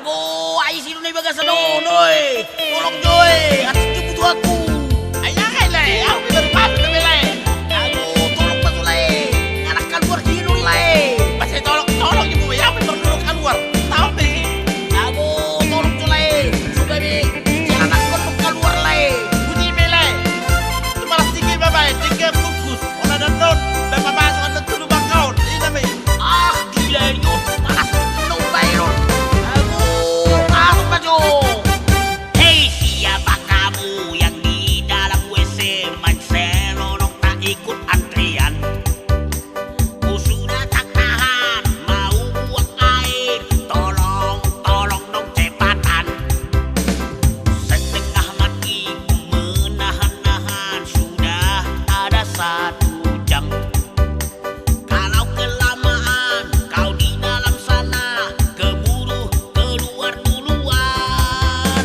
Aku, ai sino na baga sa noon, oy. Tulong joy, at butuh aku. Ayah le, aku berpas na le. Aku tulong pa sulay. Anak keluar sino le. Pasti tolong ibu ya, berdulu keluar. Tahu ni. Aku tolong sulay. Sudah bi, anak keluar le. Bunyi mele. Tu malah tinggi babai, tinggi kukus. Ona dan non, bapak masuk ada tulu bangkaun. Ini mi. Ah, gila ini. Panas tulu bayron. Hei, siapa kamu yang di dalam WC main selonok tak ikut antrian? Ku sudah tak tahan, mau buang air. Tolong dong cepatan. Setengah mati menahan-nahan, sudah ada 1 jam. Kalau kelamaan kau di dalam sana, keburu keluar duluan.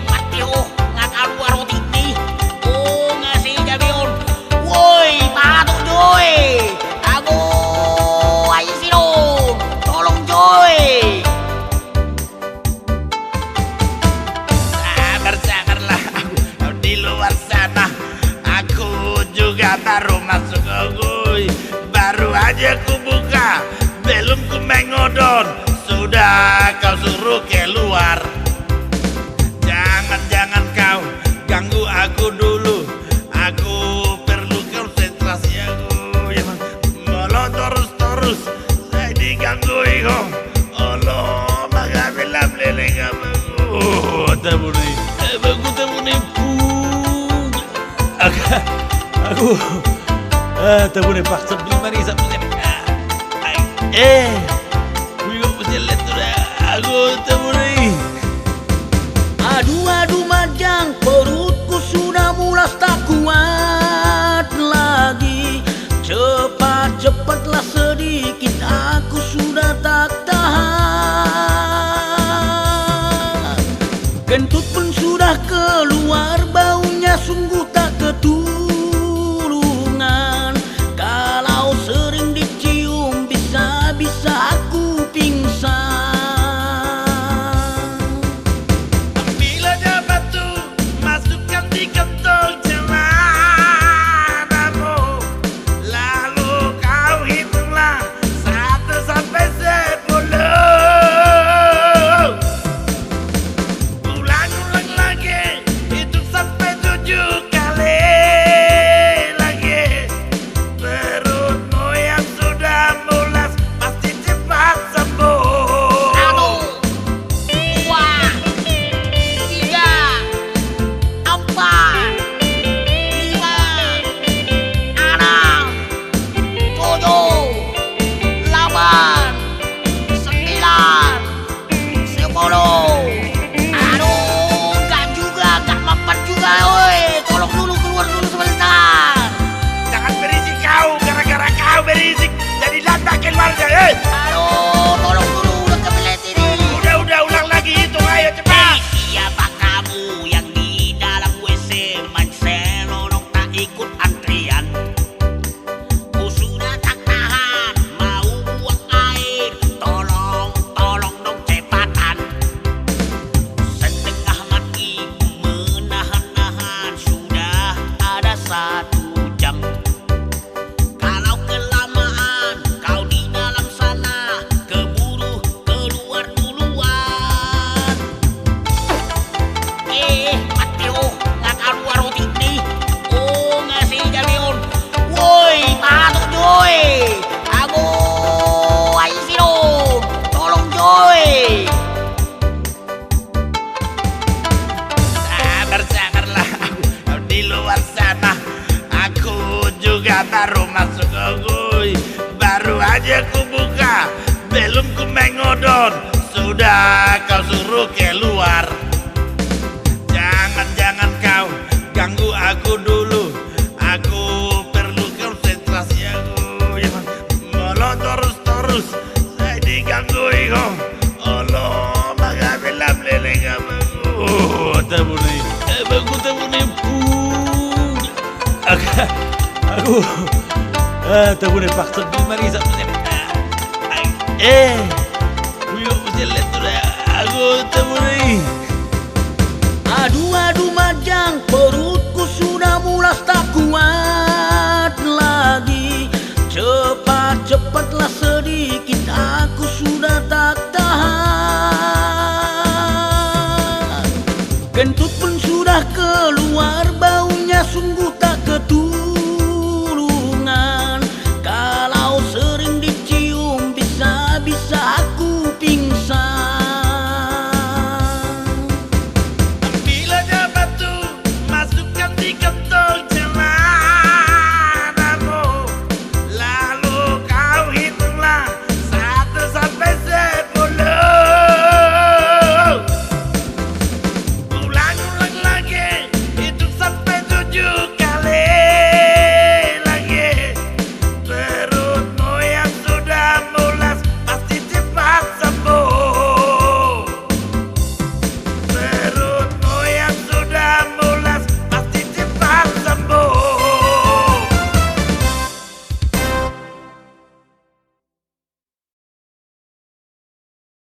Mati nggak keluar roti nih. Ngasih Jabion. Woi, patung Joy. Aku, ayo sini tolong Joy. Sabarlah, aku di luar sana. Aku juga baru masuk, baru aja ku buka, belum ku mengodon, sudah kau suruh keluar. Jangan kau ganggu aku dulu, aku perlu konsentrasi aku. Malah terus saya diganggu itu. Allah, magabilah leleng aku. Tabuni, aku tabuni paksa beli marisa punya. Aku punya letter aku tabuni. Aduh majang, perutku sudah mulas tak kuat lagi. Cepatlah sedikit, aku sudah tak tahan. Kentut pun sudah keluar, baunya sungguh tak ketulungan. Kalau sering dicium, bisa-bisa aku pingsan. Di kantong celanamu, lalu kau hitunglah 1 sampai 10. Ulang lagi, hitung sampai 7 kali lagi. Perutmu yang sudah mulas pasti cepat sembuh. 1, 2, 3, 4, 5, 6, 7, 8, 9, 10. Aduh, gak mapan juga, woi. Tolong keluar dulu sebentar. Jangan berisik kau, gara-gara kau berisik jadi lantak keluarga, Aduh, tolong dulu, udah kebelet ini. Udah, ulang lagi hitung, ayo cepat. Siapa kamu yang di dalam WC main selonok tak ikut antrian? Ku sudah tak tahan, mau buang air. Tolong dong cepatan. Setengah mati menahan-nahan, sudah ada 1 jam. Kalau kelamaan kau di dalam sana, keburu keluar duluan. Mati nggak keluar roti nih. Ngasih Jabion. Woi, patung Joy. Aku, ayo sini tolong Joy. Sabarlah, aku di luar sana. Aku juga baru masuk, baru aja ku buka, belum ku mengodon, sudah kau suruh keluar. Jangan kau ganggu aku dulu, aku perlu konsentrasi aku. Malah terus saya diganggu itu. Allah, magabilah leleng aku. Tabuni, aku tabuni paksa beli marisa punya. tuh